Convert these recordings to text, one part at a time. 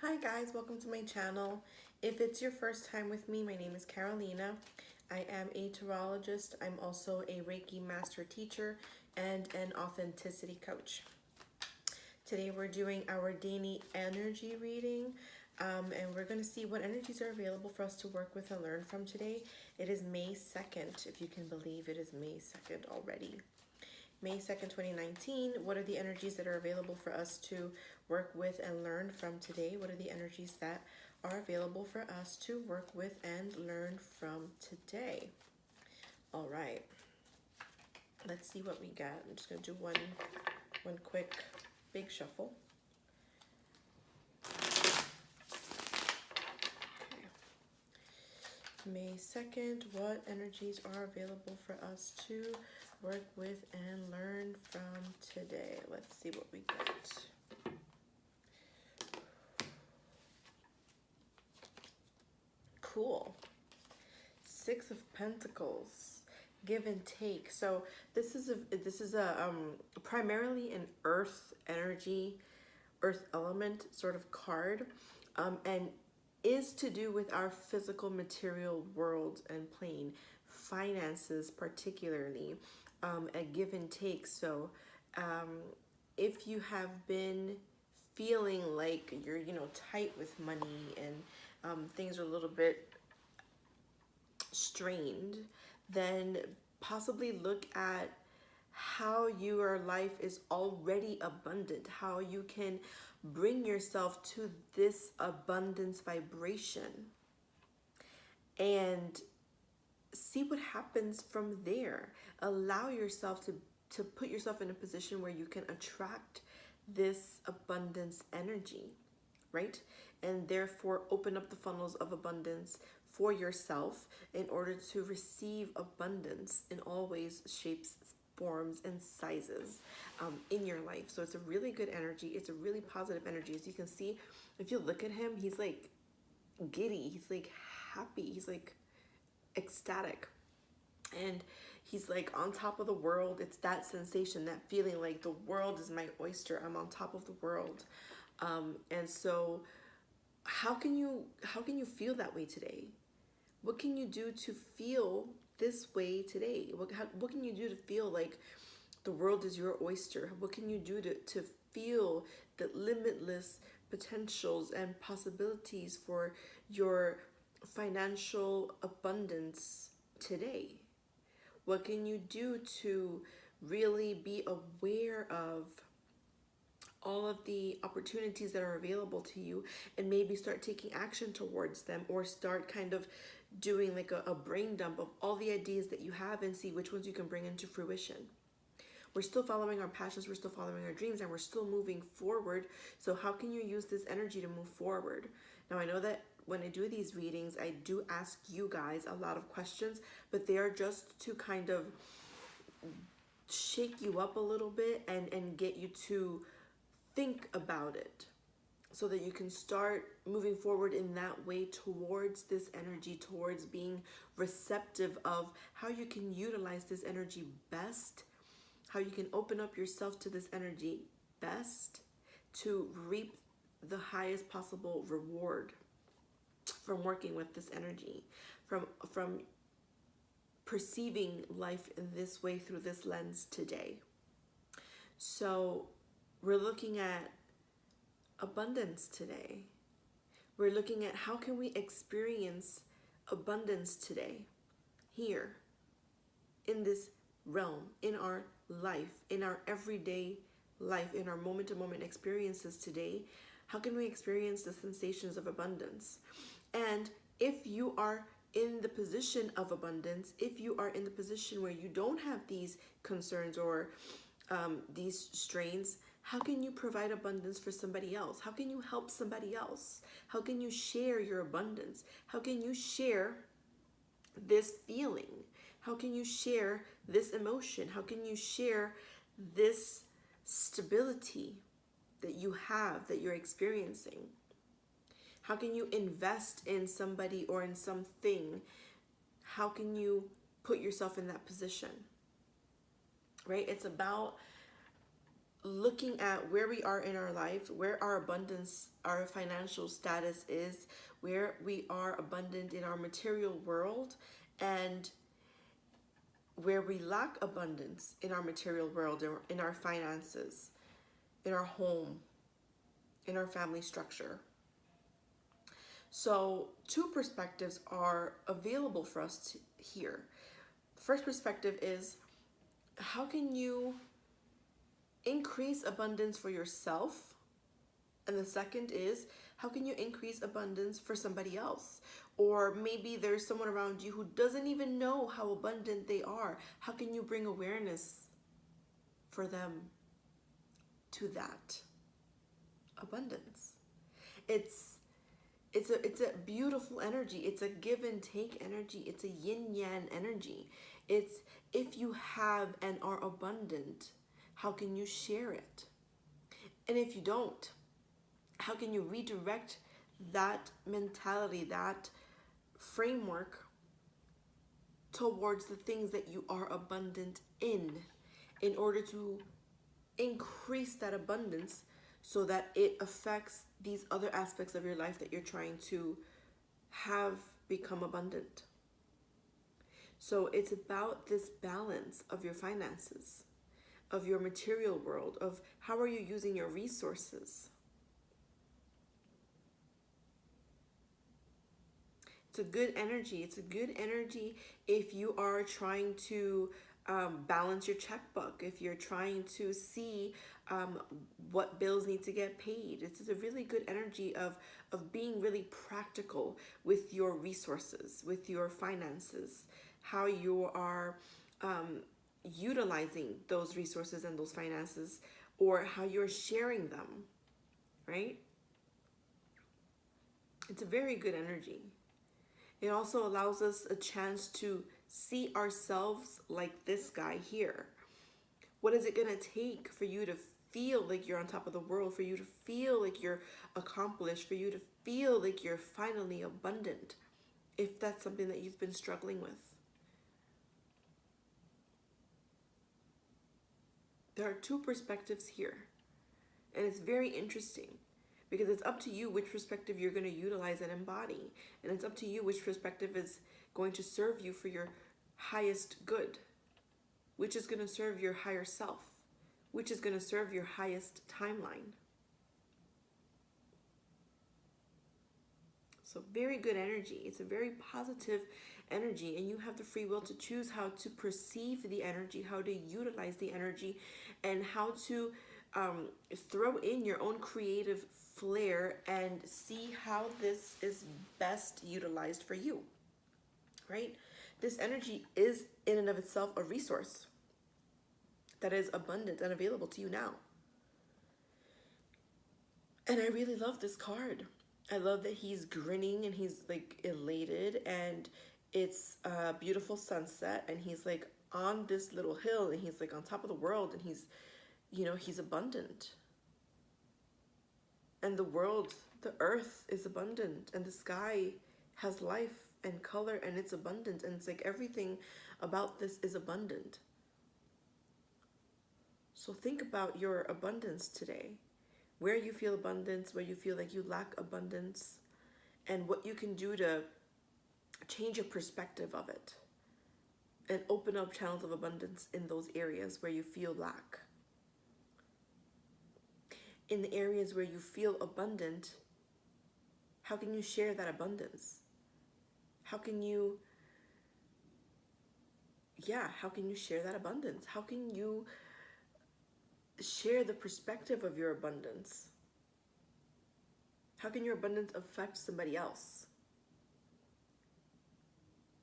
Hi guys, welcome to my channel. If it's your first time with me, my name is Carolina. I am a tarologist. I'm also a Reiki master teacher and an authenticity coach. Today we're doing our daily energy reading, and we're going to see what energies are available for us to work with and learn from today. It is May 2nd, if you can believe it is May 2nd already. May 2nd, 2019. What are the energies that are available for us to work with and learn from today? What are the energies that are available for us to work with and learn from today? All right. Let's see what we got. I'm just going to do one quick big shuffle. May 2nd, what energies are available for us to work with and learn from today? Let's see what we get. Cool. Six of Pentacles, give and take. So this is a primarily an earth energy, earth element sort of card, and is to do with our physical material world and plane, finances particularly, a give and take. So if you have been feeling like you're tight with money and things are a little bit strained, then possibly look at how your life is already abundant, how you can bring yourself to this abundance vibration and see what happens from there. Allow yourself to put yourself in a position where you can attract this abundance energy, right? And therefore open up the funnels of abundance for yourself in order to receive abundance in all ways, shapes, forms, and sizes in your life. So it's a really good energy. It's a really positive energy. As you can see, if you look at him, he's like giddy. He's like happy. He's like ecstatic. And he's like on top of the world. It's that sensation, that feeling like the world is my oyster. I'm on top of the world. And so how can you feel that way today? What can you do to feel this way today? What can you do to feel like the world is your oyster? What can you do to feel the limitless potentials and possibilities for your financial abundance today? What can you do to really be aware of all of the opportunities that are available to you and maybe start taking action towards them, or start kind of doing like a brain dump of all the ideas that you have and see which ones you can bring into fruition? We're still following our passions, we're still following our dreams, and we're still moving forward. So how can you use this energy to move forward? Now, I know that when I do these readings, I do ask you guys a lot of questions, but they are just to kind of shake you up a little bit and get you to think about it so that you can start moving forward in that way towards this energy, towards being receptive of how you can utilize this energy best, how you can open up yourself to this energy best to reap the highest possible reward from working with this energy, from perceiving life in this way through this lens today. So we're looking at abundance today. We're looking at how can we experience abundance today, here, in this realm, in our life, in our everyday life, in our moment-to-moment experiences today. How can we experience the sensations of abundance? And if you are in the position of abundance, if you are in the position where you don't have these concerns or these strains, how can you provide abundance for somebody else? How can you help somebody else? How can you share your abundance? How can you share this feeling? How can you share this emotion? How can you share this stability that you have, that you're experiencing? How can you invest in somebody or in something? How can you put yourself in that position? Right? It's about looking at where we are in our life, where our abundance, our financial status is, where we are abundant in our material world, and where we lack abundance in our material world, in our finances, in our home, in our family structure. So, two perspectives are available for us to hear. First perspective is, how can you increase abundance for yourself? And the second is, how can you increase abundance for somebody else? Or maybe there's someone around you who doesn't even know how abundant they are. How can you bring awareness for them to that abundance? It's a beautiful energy. It's a give and take energy. It's a yin yang energy. It's, if you have and are abundant, how can you share it? And if you don't, how can you redirect that mentality, that framework towards the things that you are abundant in order to increase that abundance so that it affects these other aspects of your life that you're trying to have become abundant. So it's about this balance of your finances, of your material world, of how are you using your resources. It's a good energy. It's a good energy if you are trying to balance your checkbook, if you're trying to see what bills need to get paid. It's a really good energy of being really practical with your resources, with your finances, how you are utilizing those resources and those finances, or how you're sharing them, right? It's a very good energy. It also allows us a chance to see ourselves like this guy here. What is it going to take for you to feel like you're on top of the world, for you to feel like you're accomplished, for you to feel like you're finally abundant, if that's something that you've been struggling with? There are two perspectives here, and it's very interesting because it's up to you which perspective you're going to utilize and embody, and it's up to you which perspective is going to serve you for your highest good, which is going to serve your higher self, which is going to serve your highest timeline. So very good energy. It's a very positive energy, and you have the free will to choose how to perceive the energy, how to utilize the energy, and how to throw in your own creative flair and see how this is best utilized for you, right? This energy is in and of itself a resource that is abundant and available to you now. And I really love this card. I love that he's grinning and he's like elated, and it's a beautiful sunset, and he's like on this little hill, and he's like on top of the world, and he's, you know, he's abundant. And the world, the earth is abundant, and the sky has life and color, and it's abundant, and it's like everything about this is abundant. So think about your abundance today. Where you feel abundance, where you feel like you lack abundance, and what you can do to change your perspective of it and open up channels of abundance in those areas where you feel lack. In the areas where you feel abundant, how can you share that abundance? How can you share that abundance? How can you share the perspective of your abundance? How can your abundance affect somebody else?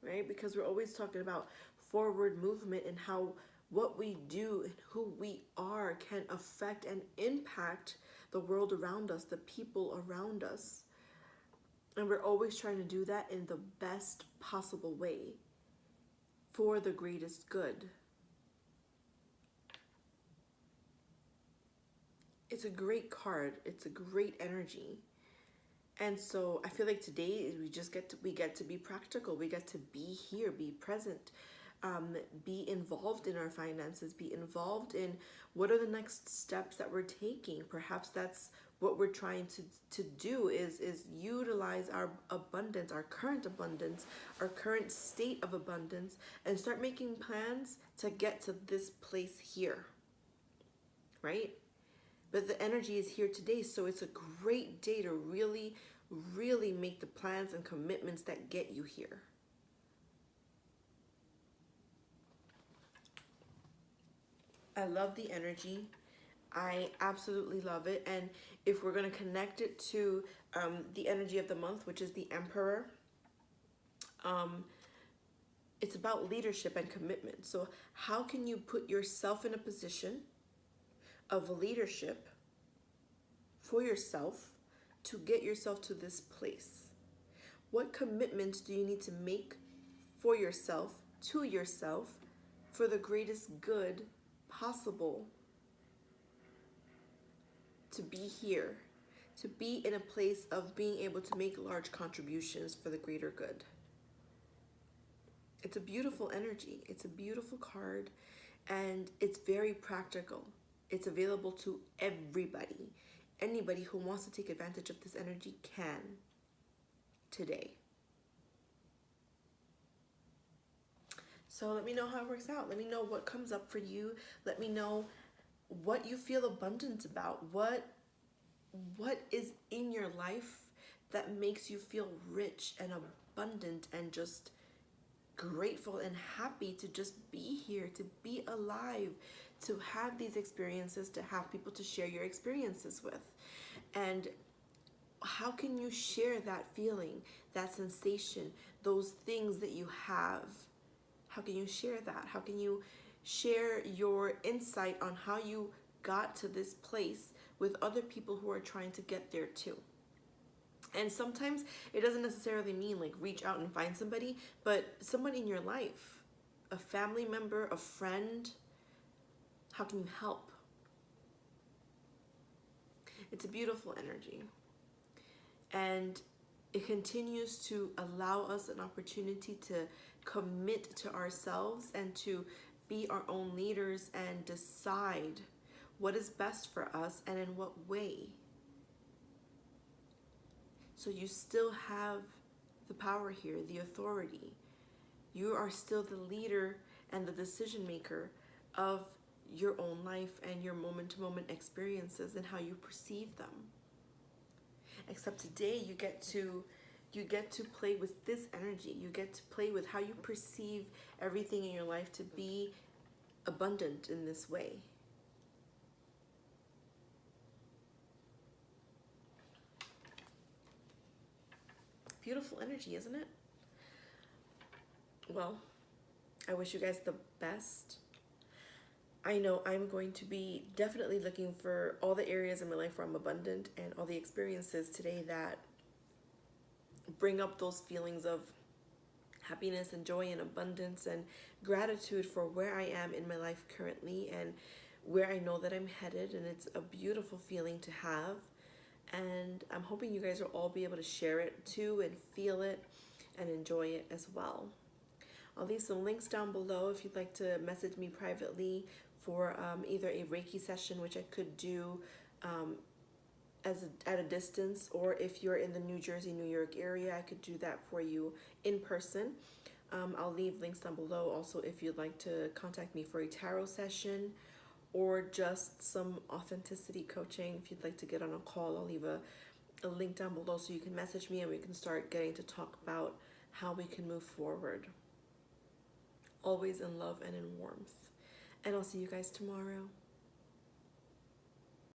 Right? Because we're always talking about forward movement and how what we do and who we are can affect and impact the world around us, the people around us. And we're always trying to do that in the best possible way for the greatest good. It's a great card. It's a great energy. And so I feel like today we get to be practical. We get to be here, be present, be involved in our finances, be involved in what are the next steps that we're taking. Perhaps that's what we're trying to do is utilize our abundance, our current state of abundance, and start making plans to get to this place here, right? But the energy is here today, so it's a great day to really, really make the plans and commitments that get you here. I love the energy. I absolutely love it. And if we're going to connect it to the energy of the month, which is the Emperor, it's about leadership and commitment. So how can you put yourself in a position of leadership for yourself to get yourself to this place? What commitments do you need to make for yourself, to yourself, for the greatest good possible to be here, to be in a place of being able to make large contributions for the greater good? It's a beautiful energy. It's a beautiful card, and it's very practical. It's available to everybody. Anybody who wants to take advantage of this energy can today. So let me know how it works out. Let me know what comes up for you. Let me know what you feel abundant about. What is in your life that makes you feel rich and abundant and just grateful and happy to just be here, to be alive, to have these experiences, to have people to share your experiences with. And how can you share that feeling, that sensation, those things that you have? How can you share that? How can you share your insight on how you got to this place with other people who are trying to get there too? And sometimes it doesn't necessarily mean like reach out and find somebody, but someone in your life, a family member, a friend. How can you help? It's a beautiful energy. And it continues to allow us an opportunity to commit to ourselves and to be our own leaders and decide what is best for us and in what way. So you still have the power here, the authority. You are still the leader and the decision maker of your own life and your moment-to-moment experiences and how you perceive them. Except today you get to play with this energy. You get to play with how you perceive everything in your life to be abundant in this way. Beautiful energy, isn't it? Well, I wish you guys the best. I know I'm going to be definitely looking for all the areas in my life where I'm abundant and all the experiences today that bring up those feelings of happiness and joy and abundance and gratitude for where I am in my life currently and where I know that I'm headed. And it's a beautiful feeling to have. And I'm hoping you guys will all be able to share it too and feel it and enjoy it as well. I'll leave some links down below if you'd like to message me privately for either a Reiki session, which I could do at a distance, or if you're in the New Jersey, New York area, I could do that for you in person. I'll leave links down below also if you'd like to contact me for a tarot session or just some authenticity coaching. If you'd like to get on a call, I'll leave a link down below so you can message me and we can start getting to talk about how we can move forward. Always in love and in warmth. And I'll see you guys tomorrow.